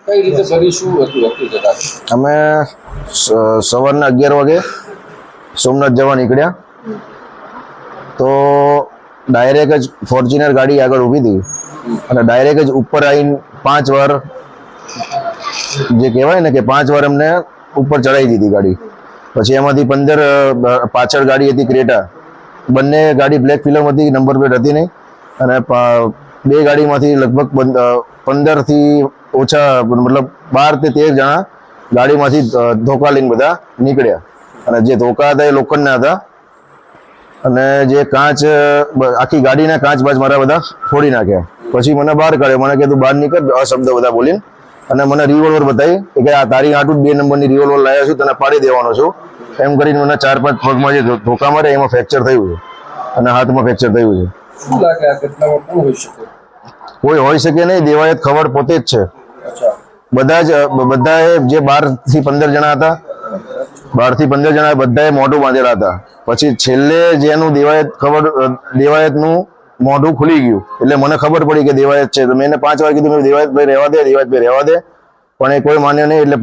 કઈ રીતે બની, શું હતું હકીકત? અમે સવારના 11 વાગે સોમનાથ જવા નીકળ્યા તો ડાયરેક્ટ જ ફોર્ચ્યુનર ગાડી આગળ ઊભી હતી અને ડાયરેક્ટ જ ઉપર આવીને 5 વાર જે કહેવાય ને કે 5 વાર અમને ઉપર ચડાવી દીધી ગાડી. પછી એમાંથી 15 પાછળ ગાડી હતી ક્રેટા, બંને ગાડી બ્લેક ફિલ્મ હતી, નંબર પ્લેટ હતી નહીં અને બે ગાડીમાંથી લગભગ 15 થી ઓછા મતલબ 12 થી 13 જણા ગાડીમાંથી ધોકા લઈને બધા નીકળ્યા અને જે ધોકા હતા એ લોખંડના હતા અને જે કાચ આખી ગાડીના કાચ બાજ મારા બધા ફોડી નાખ્યા. પછી મને બહાર કાઢ્યો, મને કીધું બહાર નીકળ અશબ્દ બધા બોલીને અને મને રિવોલ્વર બતાવી કે આ તારી આટલું 2 નંબરની રિવોલ્વર લાવ્યા છું, તને પાડી દેવાનો છું એમ કરીને મને 4-5 પગમાં જે ધોકા મારે એમાં ફ્રેક્ચર થયું છે અને હાથમાં ફ્રેક્ચર થયું છે. શું લાગે આ ઘટનામાં કોણ હોઈ શકે? કોઈ હોઈ શકે નહીં, દેવાયત ખબર પોતે જ છે. બધાએ જે 12 થી 15 જણા હતા, 12 થી 15 જણા બધાએ મોઢું બાંધેલા હતા. પછી છેલ્લે જેનું દેવાયતનું મોઢું ખુલી ગયું એટલે મને ખબર પડી કે દેવાયત છે. તો મેં એને 5 વાર કીધું દેવાયતભાઈ રહેવા દે, દેવાયતભાઈ રહેવા દે, પણ એ કોઈ માન્યો નહીં. એટલે